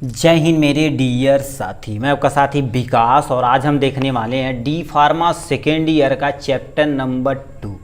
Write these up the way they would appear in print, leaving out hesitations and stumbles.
जय हिंद मेरे डियर साथी, मैं आपका साथी विकास और आज हम देखने वाले हैं डी फार्मा सेकेंड ईयर का चैप्टर नंबर 2।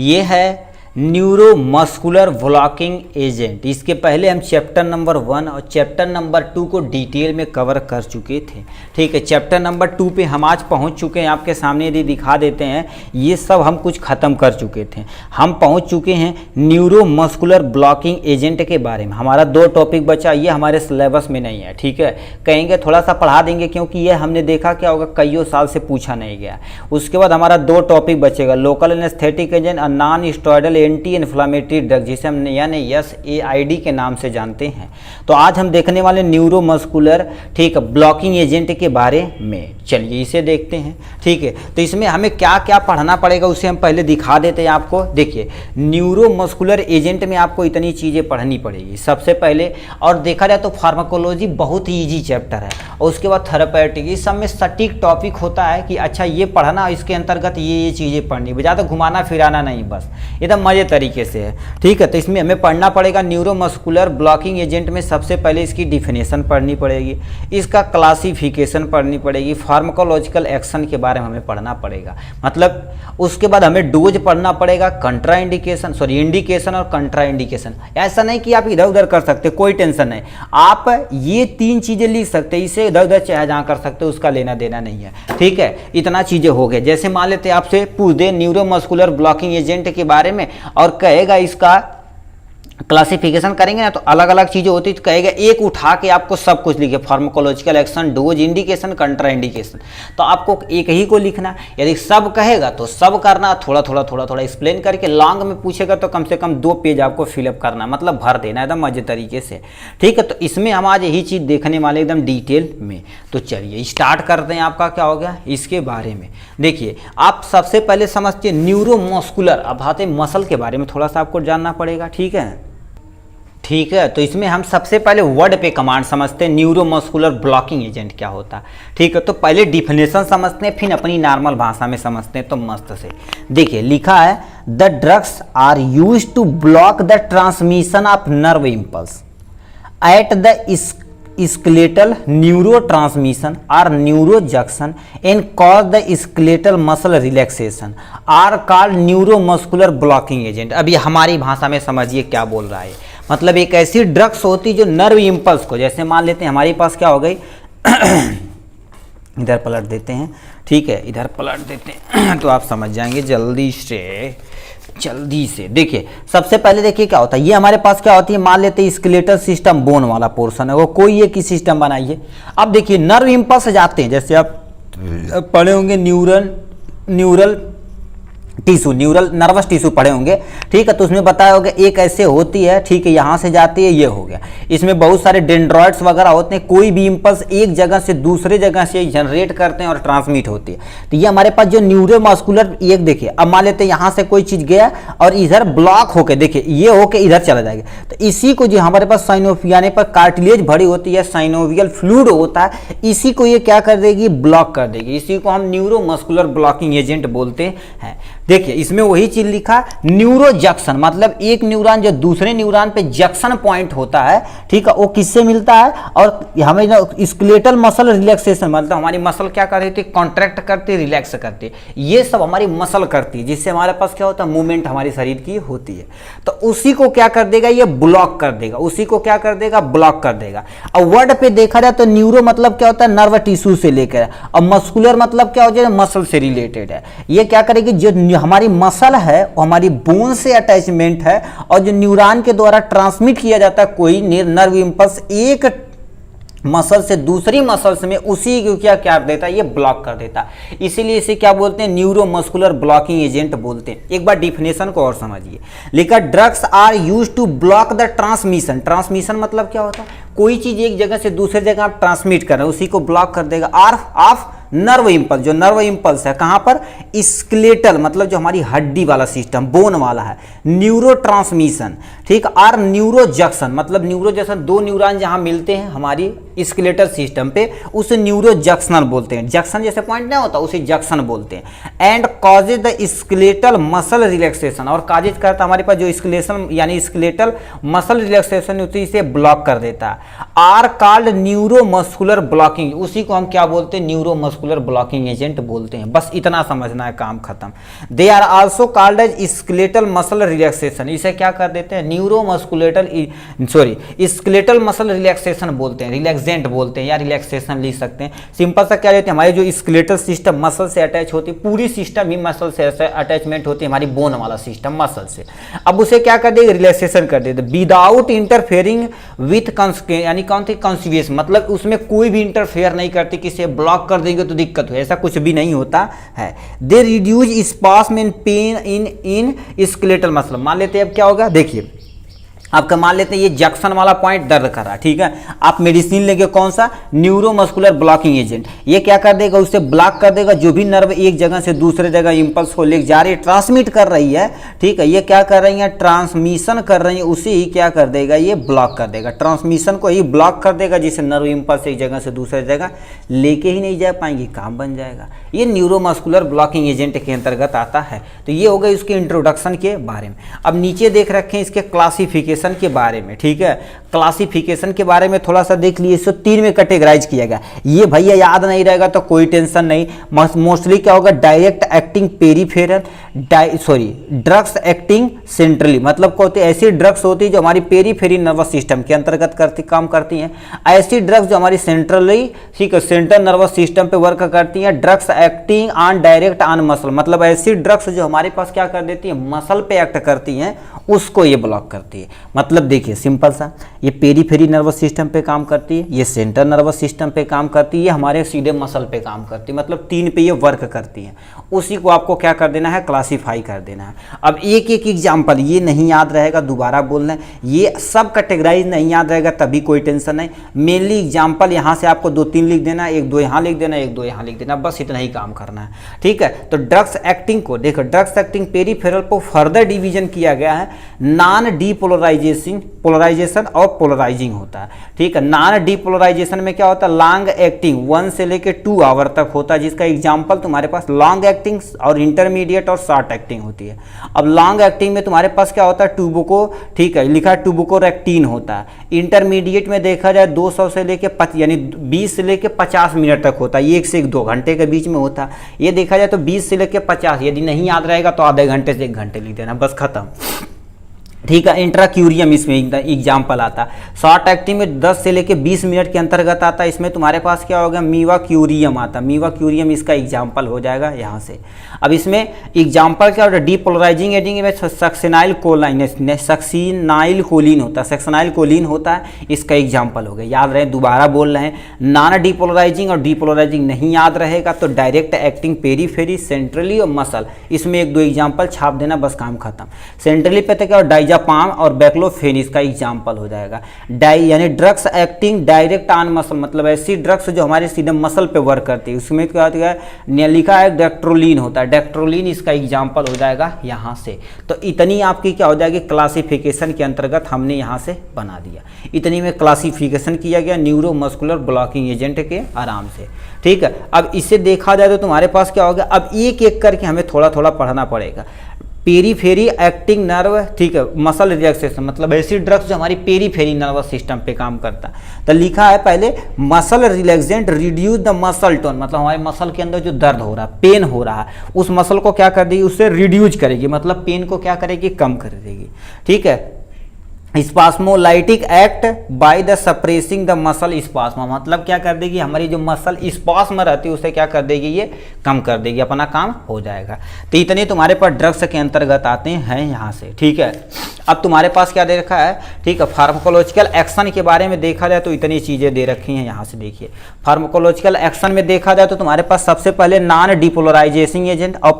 ये है न्यूरोमस्कुलर ब्लॉकिंग एजेंट। इसके पहले हम चैप्टर नंबर 1 और चैप्टर नंबर 2 को डिटेल में कवर कर चुके थे। ठीक है, चैप्टर नंबर 2 पे हम आज पहुंच चुके हैं। आपके सामने यदि दिखा देते हैं, ये सब हम कुछ ख़त्म कर चुके थे। हम पहुंच चुके हैं न्यूरोमस्कुलर ब्लॉकिंग एजेंट के बारे में। हमारा 2 टॉपिक बचा, ये हमारे सिलेबस में नहीं है। ठीक है, कहेंगे थोड़ा सा पढ़ा देंगे क्योंकि ये हमने देखा क्या होगा, कईयों साल से पूछा नहीं गया। उसके बाद हमारा 2 टॉपिक बचेगा, लोकल एनेस्थेटिक एजेंट और non steroidal anti inflammatory drug, जिसे हम यानी SAID के नाम से जानते हैं। तो आज हम देखने वाले न्यूरोमस्कुलर ठीक ब्लॉकिंग एजेंट के बारे में। चलिए इसे देखते हैं। ठीक है, तो इसमें हमें क्या क्या पढ़ना पड़ेगा उसे हम पहले दिखा देते हैं आपको। देखिए, न्यूरोमस्कुलर एजेंट में आपको इतनी चीज़ें पढ़नी पड़ेगी सबसे पहले। और देखा जाए तो फार्माकोलॉजी बहुत ही ईजी चैप्टर है। और उसके बाद थेरेपेटिक, इस सब में सटीक टॉपिक होता है कि अच्छा ये पढ़ना, इसके अंतर्गत ये चीज़ें पढ़नी, ज़्यादा घुमाना फिराना नहीं, बस एकदम मज़े तरीके से है। ठीक है, तो इसमें हमें पढ़ना पड़ेगा न्यूरोमस्कुलर ब्लॉकिंग एजेंट में सबसे पहले इसकी डिफिनेशन पढ़नी पड़ेगी, इसका क्लासिफिकेशन पढ़नी पड़ेगी, फार्माकोलॉजिकल एक्शन के बारे में हमें पढ़ना पड़ेगा। मतलब उसके बाद हमें डोज पढ़ना पड़ेगा, कंट्रा इंडिकेशन इंडिकेशन और कंट्रा इंडिकेशन। ऐसा नहीं कि आप इधर उधर कर सकते, कोई टेंशन नहीं, आप ये 3 चीज़ें लिख सकते, इसे इधर उधर चाहे जहाँ कर सकते, उसका लेना देना नहीं है। ठीक है, इतना चीज़ें हो गए। जैसे मान लेते आपसे पूछ दे न्यूरोमस्कुलर ब्लॉकिंग एजेंट के बारे में और कहेगा इसका क्लासिफिकेशन करेंगे ना, तो अलग अलग चीज़ें होती है। तो कहेगा एक उठा के आपको सब कुछ लिखे, pharmacological action, dose, indication, कंट्रा indication. तो आपको एक ही को लिखना। यदि सब कहेगा तो सब करना, थोड़ा थोड़ा एक्सप्लेन करके। लॉन्ग में पूछेगा तो कम से कम 2 पेज आपको फिलअप करना, मतलब भर देना एकदम मजे तरीके से। ठीक है, तो इसमें हम आज यही चीज़ देखने वाले एकदम डिटेल में। तो चलिए स्टार्ट करते हैं। आपका क्या हो गया इसके बारे में। देखिए, आप सबसे पहले समझते हैं न्यूरोमस्कुलर, अब आते मसल के बारे में थोड़ा सा आपको जानना पड़ेगा। ठीक है, तो इसमें हम सबसे पहले वर्ड पे कमांड समझते हैं, न्यूरोमस्कुलर ब्लॉकिंग एजेंट क्या होता है। ठीक है, तो पहले डिफिनेशन समझते हैं, फिर अपनी नॉर्मल भाषा में समझते हैं। तो मस्त से देखिए, लिखा है the drugs are used to block the transmission of nerve impulse at the skeletal neurotransmission or neurojunction and cause the skeletal muscle relaxation are called neuromuscular blocking agent। अब ये हमारी भाषा में समझिए क्या बोल रहा है। मतलब एक ऐसी ड्रग्स होती जो नर्व इम्पल्स को, जैसे मान लेते हैं हमारे पास क्या हो गई इधर पलट देते हैं। ठीक है, इधर पलट देते हैं तो आप समझ जाएंगे जल्दी से। देखिए, सबसे पहले देखिए क्या होता है। ये हमारे पास क्या होती है, मान लेते हैं स्केलेटल सिस्टम, बोन वाला पोर्शन है वो, कोई एक ही सिस्टम बनाइए। अब देखिए नर्व इम्पल्स जाते हैं, जैसे आप पढ़े होंगे neural tissue, neural nervous tissue पढ़े होंगे। ठीक है, तो उसमें बताया होगा एक ऐसे होती है। ठीक है, यहाँ से जाती है, ये हो गया। इसमें बहुत सारे डेंड्रॉइड्स वगैरह होते हैं। कोई भी इम्पल्स एक जगह से दूसरे जगह से जनरेट करते हैं और ट्रांसमिट होती है। तो ये हमारे पास जो न्यूरोमस्कुलर, एक देखिए, अब मान लेते हैं यहाँ से कोई चीज़ गया और इधर ब्लॉक होके, देखिए ये होके इधर चला जाएगा। तो इसी को जो हमारे पास साइनोवियल पर कार्टिलेज भरी होती है, साइनोवियल फ्लूइड होता है, इसी को ये क्या कर देगी, ब्लॉक कर देगी। इसी को हम न्यूरोमस्कुलर ब्लॉकिंग एजेंट बोलते हैं। देखिए, इसमें वही चीज लिखा न्यूरोजंक्शन, मतलब एक न्यूरॉन जो दूसरे न्यूरॉन पे जंक्शन पॉइंट होता है। ठीक है, वो किससे मिलता है, और हमें स्केलेटल मसल रिलैक्सेशन, मतलब हमारी मसल क्या कर रही थी, कॉन्ट्रैक्ट करती, रिलैक्स करती, ये सब हमारी मसल करती है, जिससे हमारे पास क्या होता है, मूवमेंट हमारी शरीर की होती है। तो उसी को क्या कर देगा, ये ब्लॉक कर देगा। उसी को क्या कर देगा, ब्लॉक कर देगा। और वर्ड पे देखा जाए तो न्यूरो मतलब क्या होता है, नर्व टिश्यू से लेकर, और मस्कुलर मतलब क्या हो जाए, मसल से रिलेटेड है। ये क्या करेगी, जो हमारी मसल है वो हमारी बोन से अटैचमेंट है, और जो न्यूरॉन के द्वारा ट्रांसमिट किया जाता है कोई नर्व इम्पल्स एक मसल से दूसरी मसल्स में, उसी को क्या कर देता है, ये ब्लॉक कर देता है। इसीलिए इसे क्या बोलते हैं, न्यूरोमस्कुलर ब्लॉकिंग एजेंट बोलते हैं। एक बार डिफिनेशन को और समझिए। लिखा drugs are used to block the transmission. Transmission मतलब क्या होता है, कोई चीज एक जगह से दूसरी जगह आप ट्रांसमिट कर रहे हैं, उसी को ब्लॉक कर देगा। ऑफ नर्व इम्पल्स, जो नर्व इम्पल्स है कहाँ पर, स्केलेटल मतलब जो हमारी हड्डी वाला सिस्टम, बोन वाला है, न्यूरो ट्रांसमिशन, ठीक, और न्यूरो जंक्शन मतलब न्यूरो जंक्शन, दो न्यूरॉन जहाँ मिलते हैं हमारी स्केलेटल सिस्टम पे उसे न्यूरो जंक्शनल बोलते हैं, जंक्शन जैसे पॉइंट नहीं होता उसे जंक्शन बोलते हैं। And causes the skeletal muscle relaxation, और काजेज करता हमारे पास जो स्केलेशन यानी स्केलेटल मसल रिलैक्सेशन होती है इसे ब्लॉक कर देता है। आर कॉल्ड न्यूरोमस्कुलर ब्लॉकिंग, उसी को हम क्या बोलते हैं, न्यूरोमस्कुलर ब्लॉकिंग एजेंट बोलते हैं। बस इतना समझना है, काम खत्म। They are also called as skeletal muscle relaxation, इसे क्या कर देते हैं, न्यूरोमस्कुलेटल स्केलेटल मसल रिलैक्सेशन बोलते हैं, रिलैक्सेंट बोलते हैं या रिलैक्सेशन लिख सकते हैं। सिंपल सा क्या रहते हैं, हमारे जो स्केलेटल सिस्टम मसल से अटैच होती है, पूरी सिस्टम ही मसल से अटैचमेंट होती है, हमारी बोन वाला सिस्टम मसल से। अब उसे क्या कर देगा, रिलैक्सेशन कर देते विदाउट इंटरफेयरिंग विथ यानी कौन थी, कंसिवियस मतलब उसमें कोई भी इंटरफेयर नहीं करती, किसी ब्लॉक कर देंगे तो दिक्कत हो, ऐसा कुछ भी नहीं होता है। They reduce spasm and pain in skeletal muscle. मान लेते हैं अब क्या होगा, देखिए आपका मान लेते हैं ये जंक्शन वाला पॉइंट दर्द कर रहा है, ठीक है, आप मेडिसिन लेंगे कौन सा, न्यूरोमस्कुलर ब्लॉकिंग एजेंट, ये क्या कर देगा, उसे ब्लॉक कर देगा, जो भी नर्व एक जगह से दूसरे जगह इंपल्स को ले जा रही है, ट्रांसमिट कर रही है, ठीक है, ये क्या कर रही है, ट्रांसमिशन कर रही है, उसे ही क्या कर देगा, ये ब्लॉक कर देगा, ट्रांसमिशन को ही ब्लॉक कर देगा, जिससे नर्व इंपल्स एक जगह से दूसरे जगह लेके ही नहीं जा पाएंगे, काम बन जाएगा। ये न्यूरोमस्कुलर ब्लॉकिंग एजेंट के अंतर्गत आता है। तो ये हो गई उसके इंट्रोडक्शन के बारे में। अब नीचे देख रखे हैं इसके क्लासिफिकेशन के बारे में, ठीक है, क्लासिफिकेशन के बारे में थोड़ा सा देख लिए, इसको 3 में कैटेगराइज किया गया। ये भैया याद नहीं रहेगा तो कोई टेंशन नहीं, मोस्टली क्या होगा, direct acting peripheral, drugs acting centrally, मतलब क्या होती है, ऐसी ड्रग्स होती है जो हमारी पेरीफेरी नर्वस सिस्टम के अंतर्गत काम करती हैं। ऐसी ड्रग्स जो हमारी सेंट्रली, ठीक है, सेंट्रल नर्वस सिस्टम पे वर्क करती हैं। Drugs acting on direct on muscle, मतलब ऐसी ड्रग्स जो हमारे पास क्या कर देती है, मसल पे एक्ट करती हैं, उसको ये ब्लॉक करती है। मतलब देखिए सिंपल सा, ये पेरीफेरी नर्वस सिस्टम पे काम करती है, ये सेंट्रल नर्वस सिस्टम पे काम करती है, ये हमारे सीधे मसल पे काम करती है, मतलब 3 पे ये वर्क करती है। उसी को आपको क्या कर देना है, क्लासीफाई कर देना है। अब एक एक एग्जाम्पल, ये नहीं याद रहेगा, दोबारा बोलना है, ये सब कैटेगराइज नहीं याद रहेगा तभी कोई टेंशन नहीं। मेनली एग्जाम्पल यहाँ से आपको 2-3 लिख देना, 1-2 यहाँ लिख देना, 1-2 यहाँ लिख देना, बस इतना ही काम करना है, ठीक है। तो ड्रग्स एक्टिंग को देखो, ड्रग्स एक्टिंग पेरीफेरल को फर्दर डिवीजन किया गया है, नॉन डीपोलराइजेशन और पोलराइजिंग होता है, ठीक है। नॉन डीपोलराइजेशन में क्या होता है, लॉन्ग एक्टिंग 1 से लेकर 2 आवर तक होता है, जिसका एग्जांपल तुम्हारे पास लॉन्ग एक्टिंग और इंटरमीडिएट और शॉर्ट एक्टिंग होती है। अब लॉन्ग एक्टिंग में तुम्हारे पास क्या होता है, टूबुको, ठीक है, लिखा है टूबुकोरेक्टिन होता है। इंटरमीडिएट में देखा जाए 200 से लेकर यानी 20 से लेकर 50 मिनट तक होता है, 1 से 2 घंटे के बीच में होता है। ये देखा जाए तो 20 से लेकर 50, यदि नहीं याद रहेगा तो आधे घंटे से 1 घंटे लिख देना, बस खत्म, ठीक है। इंट्राक्यूरियम इसमें एग्जाम्पल आता है। शॉर्ट एक्टिंग में 10 से लेकर 20 मिनट के अंतर्गत आता है। इसमें तुम्हारे पास क्या होगा, मीवा क्यूरियम आता है, मीवा क्यूरियम इसका एग्जाम्पल हो जाएगा यहाँ से। अब इसमें एग्जाम्पल क्या होता है, डीपोलराइजिंग एजेंट में सक्सिनाइल कोलिन होता है, सक्सिनाइल कोलिन होता है, इसका एग्जाम्पल हो गया, याद रहे, दोबारा बोल रहे हैं। नॉन डीपोलराइजिंग और डीपोलराइजिंग नहीं याद रहेगा तो डायरेक्ट एक्टिंग पेरीफेरी, सेंट्रली और मसल, इसमें 1-2 एग्जाम्पल छाप देना, बस काम खत्म। सेंट्रली पे तो क्या डाइजापाम और बैक्लोफेन इसका एग्जाम्पल हो जाएगा। यानी drugs acting direct on muscle, मतलब ऐसी ड्रग्स जो हमारे सीधे मसल पे वर्क करती है, उसमें क्या होता है, लिखा है डेक्ट्रोलिन होता है, डेक्ट्रोलिन इसका एग्जाम्पल हो जाएगा यहाँ से। तो इतनी आपकी क्या हो जाएगी, क्लासिफिकेशन के अंतर्गत हमने यहाँ से बना दिया, इतनी में क्लासिफिकेशन किया गया न्यूरोमस्कुलर ब्लॉकिंग एजेंट के आराम से, ठीक है। अब इसे देखा जाए तो तुम्हारे पास क्या होगा, अब एक एक करके हमें थोड़ा थोड़ा पढ़ना पड़ेगा। पेरीफेरी एक्टिंग नर्व, ठीक है, मसल रिलैक्सेशन, मतलब ऐसी ड्रग्स जो हमारी पेरीफेरी नर्वस सिस्टम पे काम करता है। तो लिखा है पहले, muscle relaxant reduce the muscle tone, मतलब हमारे मसल के अंदर जो दर्द हो रहा है, पेन हो रहा है, उस मसल को क्या कर देगी, उससे रिड्यूज करेगी, मतलब पेन को क्या करेगी, कम कर देगी, ठीक है। Spasmolytic act by the suppressing the muscle spasm, मतलब क्या कर देगी, हमारी जो मसल स्पास्म रहती है उसे क्या कर देगी, ये कम कर देगी, अपना काम हो जाएगा। तो इतने तुम्हारे पास ड्रग्स के अंतर्गत आते हैं यहाँ से, ठीक है। अब तुम्हारे पास क्या दे रखा है, ठीक है, फार्माकोलॉजिकल एक्शन के बारे में देखा जाए तो इतनी चीज़ें दे रखी हैं यहाँ से। देखिए फार्माकोलॉजिकल एक्शन में देखा जाए तो तुम्हारे पास सबसे पहले नॉन डिपोलराइजेशन एजेंट और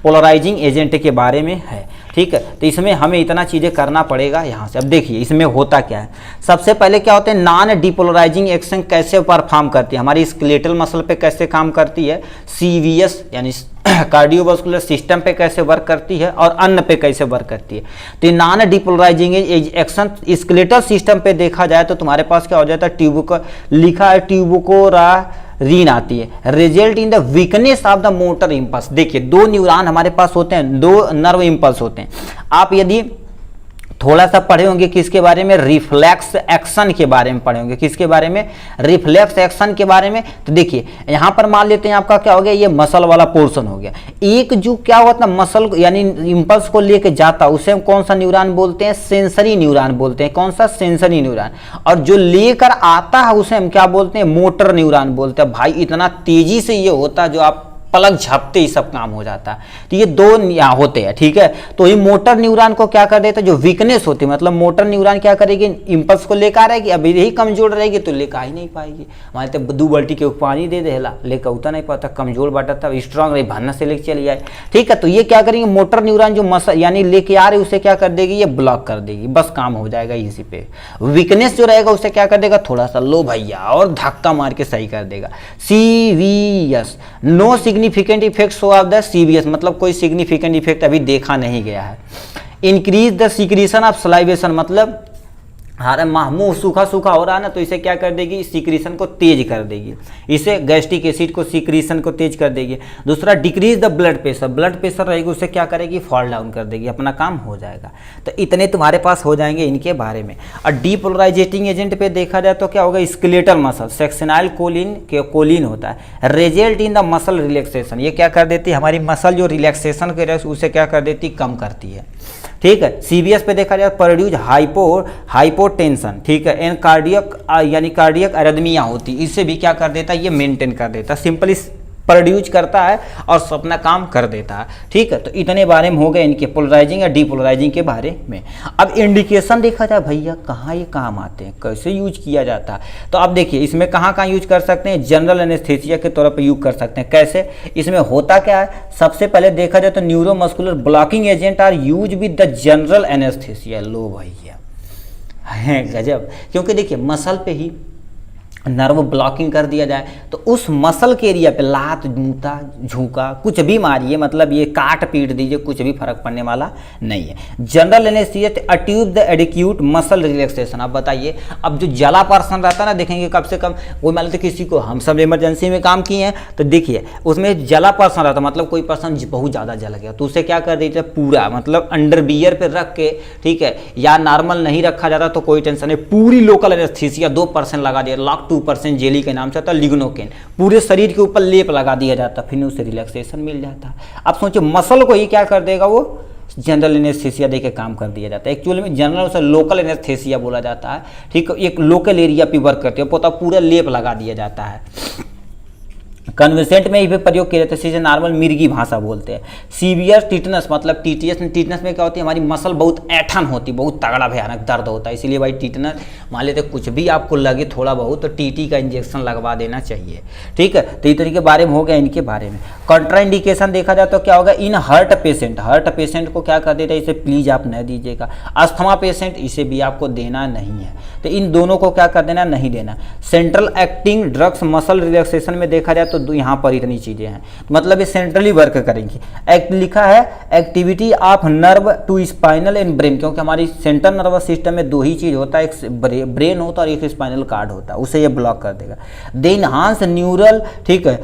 पोलराइजिंग एजेंट के बारे में है, ठीक है। तो इसमें हमें इतना चीज़ें करना पड़ेगा यहाँ से। अब देखिए इसमें होता क्या है, सबसे पहले क्या होता है, नॉन डिपोलराइजिंग एक्शन कैसे परफॉर्म करती है, हमारी स्केलेटल मसल पे कैसे काम करती है, सीवीएस यानी कार्डियोवास्कुलर सिस्टम पे कैसे वर्क करती है और अन्य पे कैसे वर्क करती है। तो non depolarising action skeletal system पे देखा जाए तो तुम्हारे पास क्या हो जाता है, ट्यूबुको लिखा है ट्यूबुकोरारीन आती है, result in the weakness of the motor impulse. देखिए दो न्यूरॉन हमारे पास होते हैं, दो नर्व इम्पल्स होते हैं। आप यदि थोड़ा सा पढ़े होंगे किसके बारे में, रिफ्लेक्स एक्शन के बारे में पढ़े होंगे, किसके बारे में, रिफ्लेक्स एक्शन के बारे में। तो देखिए यहाँ पर मान लेते हैं आपका क्या हो गया, ये मसल वाला पोर्शन हो गया। एक जो क्या हुआ था मसल यानी इंपल्स को लेके जाता, उसे हम कौन सा न्यूरॉन बोलते हैं, सेंसरी न्यूरॉन बोलते हैं। कौन सा, सेंसरी न्यूरॉन। और जो लेकर आता है उसे हम क्या बोलते हैं, मोटर न्यूरॉन बोलते हैं। भाई इतना तेजी से ये होता है जो आप पलक झपते ही सब काम हो जाता है। तो ये दो यहाँ होते हैं, ठीक है। तो ये मोटर न्यूरॉन को क्या कर देता है, जो वीकनेस होती है, मतलब मोटर न्यूरॉन क्या करेगी, इंपल्स को लेकर आ रहेगी, अब यही कमजोर रहेगी तो लेकर ही नहीं पाएगी। हमारे तो 2 बाल्टी के पानी दे देला, लेकर उतना नहीं पाता, कमजोर बाटा था, स्ट्रांग रही भाना से लेके चली जाए, ठीक है। तो ये क्या करेंगे, मोटर न्यूरॉन जो मसल यानी लेके आ रही उसे क्या कर देगी, ये ब्लॉक कर देगी, बस काम हो जाएगा इसी पे। वीकनेस जो रहेगा उसे क्या कर देगा, थोड़ा सा लो भैया और धक्का मार के सही कर देगा। CVS, no significant effects of the CVS, मतलब कोई सिग्निफिकेंट इफेक्ट अभी देखा नहीं गया है। Increase the secretion of salivation, मतलब हमारा मुंह सूखा सूखा हो रहा है ना, तो इसे क्या कर देगी, सिक्रीशन को तेज कर देगी, इसे गैस्ट्रिक एसिड को सिक्रीशन को तेज कर देगी। दूसरा decrease the blood pressure, blood pressure रहेगी उसे क्या करेगी, फॉल डाउन कर देगी, अपना काम हो जाएगा। तो इतने तुम्हारे पास हो जाएंगे इनके बारे में। और डीपोलराइजेटिंग एजेंट पे देखा जाए तो क्या होगा, स्केलेटल मसल सेक्शनल कोलिन होता है, result in the muscle relaxation, ये क्या कर देती है, हमारी मसल जो रिलैक्सेशन करे उसे क्या कर देती, कम करती है, ठीक है। सीबीएस पे देखा जाए प्रोड्यूस हाइपोटेंशन, ठीक है, एंड कार्डियक यानी कार्डियक अरिथमिया होती, इससे भी क्या कर देता है, ये मेंटेन कर देता है, सिंपली प्रोड्यूस करता है और अपना काम कर देता है, ठीक है। तो इतने बारे में हो गए इनके पोलराइजिंग या डीपोलराइजिंग के बारे में। अब इंडिकेशन देखा जाए भैया कहाँ ये काम आते हैं, कैसे यूज किया जाता है, तो आप देखिए इसमें कहाँ कहाँ यूज कर सकते हैं, जनरल एनेस्थीसिया के तौर पर यूज कर सकते हैं। कैसे, इसमें होता क्या है, सबसे पहले देखा जाए तो neuromuscular blocking agent are use with the general anaesthesia. लो भैया है गजब, क्योंकि देखिए मसल पे ही नर्व ब्लॉकिंग कर दिया जाए तो उस मसल के एरिया पे लात जूता झूका कुछ भी मारिए, मतलब ये काट पीट दीजिए, कुछ भी फर्क पड़ने वाला नहीं है। जनरल एनेस्थीसिया अट्यूब द एडिक्यूट मसल रिलैक्सेशन। अब बताइए, अब जो जला पर्सन रहता है ना, देखेंगे कम से कम वो मान लेते किसी को, हम सब इमरजेंसी में काम किए हैं तो देखिए उसमें जला पर्सन रहता, मतलब कोई पर्सन बहुत ज़्यादा जल गया तो उसे क्या कर देते पूरा, मतलब अंडर बियर पे रख के, ठीक है, या नॉर्मल नहीं रखा जाता तो कोई टेंशन नहीं, पूरी लोकल एनेस्थीसिया 2% लगा दिया, लॉक 2% जेली के नाम से आता है लिग्नोकेन, पूरे शरीर के ऊपर लेप लगा दिया जाता, फिर उसे रिलैक्सेशन मिल जाता। अब सोचिए मसल को ही क्या कर देगा, वो जनरल एनेस्थीसिया देके काम कर दिया जाता है। एक्चुअली में जनरल उसे लोकल एनेस्थीसिया बोला जाता है, ठीक है, एक लोकल एरिया पे वर्क करते हैं, पूरा लेप लगा दिया जाता है। कन्वेसेंट में भी प्रयोग किया जाता है, जिसे नॉर्मल मिर्गी भाषा बोलते हैं। सीवियर टिटनस, मतलब टिटनस में क्या होती है, हमारी मसल बहुत ऐठन होती है, बहुत तगड़ा भयानक दर्द होता है, इसीलिए भाई टिटनस मान लेते कुछ भी आपको लगे थोड़ा बहुत तो टीटी का इंजेक्शन लगवा देना चाहिए, ठीक है। तो इस तरीके के बारे में हो गया इनके बारे में। कॉन्ट्राइंडिकेशन देखा जाए तो क्या होगा, इन हार्ट पेशेंट को क्या कर देता है, इसे प्लीज आप न दीजिएगा। अस्थमा पेशेंट, इसे भी आपको देना नहीं है, तो इन दोनों को क्या कर देना, नहीं देना। Central acting drugs muscle relaxation में देखा जाए तो यहाँ पर इतनी चीजें हैं, मतलब ये सेंट्रली वर्क करेंगी। लिखा है activity of nerve to spinal and brain, क्योंकि हमारी सेंट्रल नर्वस सिस्टम में दो ही चीज होता है, एक ब्रेन होता है और एक स्पाइनल कार्ड होता है, उसे ये ब्लॉक कर देगा। दे इनहांस न्यूरल, ठीक है,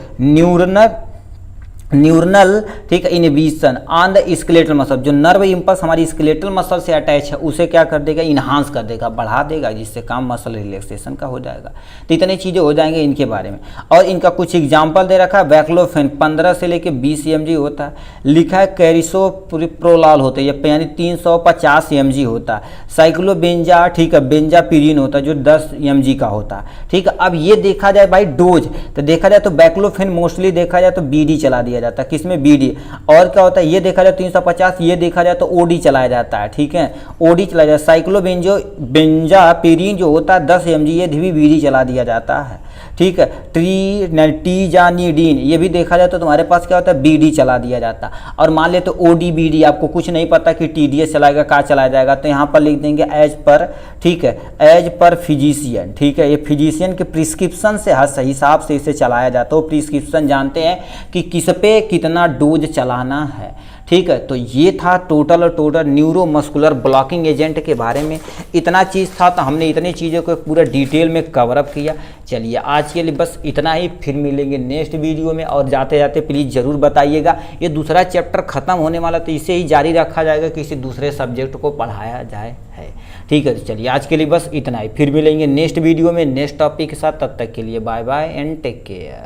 न्यूरनल, ठीक है, inhibition on the skeletal muscle, जो नर्व इंपल्स हमारी स्केलेटल मसल से अटैच है उसे क्या कर देगा, इनहांस कर देगा, बढ़ा देगा, जिससे काम मसल रिलैक्सेशन का हो जाएगा। तो इतनी चीज़ें हो जाएंगे इनके बारे में। और इनका कुछ एग्जाम्पल दे रखा है, बैक्लोफेन 15 से लेकर 20 mg होता है। लिखा है कैरिसोप्रोलाल होता है, ये यानी 350 mg होता है। साइक्लोबेंजा, ठीक है, बेंजापिरीन होता है जो 10 mg का होता है, ठीक है। अब ये देखा जाए भाई डोज, तो देखा जाए तो बैक्लोफेन मोस्टली देखा जाए तो बीडी चला दिया जाता है, किसमें, बीडी। और क्या होता है, ये देखा जाए 350, ये देखा जाए तो ओडी चलाया जाता है, ठीक है, ओडी चलाया जाता है। साइक्लोबेंजापिरीन जो होता है 10 mg, ये भी बीडी चला दिया जाता है, ठीक है। ट्रीजानिडीन ये भी देखा जाए तो तुम्हारे पास क्या होता है, बीडी चला दिया जाता। और मान ले तो ओडी बीडी, आपको कुछ नहीं पता कि टीडीएस चलाएगा क्या चलाया जाएगा, तो यहाँ पर लिख देंगे एज पर, ठीक है, एज पर फिजिशियन, ठीक है। ये फिजिशियन के प्रिस्क्रिप्शन से हर सही हिसाब से इसे चलाया जाता है। वो प्रिस्क्रिप्शन जानते हैं कि किस पे कितना डोज चलाना है, ठीक है। तो ये था टोटल न्यूरोमस्कुलर ब्लॉकिंग एजेंट के बारे में, इतना चीज़ था। तो हमने इतनी चीज़ों को पूरा डिटेल में कवर अप किया। चलिए आज के लिए बस इतना ही, फिर मिलेंगे नेक्स्ट वीडियो में। और जाते जाते प्लीज़ ज़रूर बताइएगा, ये दूसरा चैप्टर ख़त्म होने वाला, तो इसे ही जारी रखा जाएगा, किसी दूसरे सब्जेक्ट को पढ़ाया जाए है, ठीक है। तो चलिए आज के लिए बस इतना ही, फिर मिलेंगे नेक्स्ट वीडियो में नेक्स्ट टॉपिक के साथ। तब तक के लिए bye bye and take care.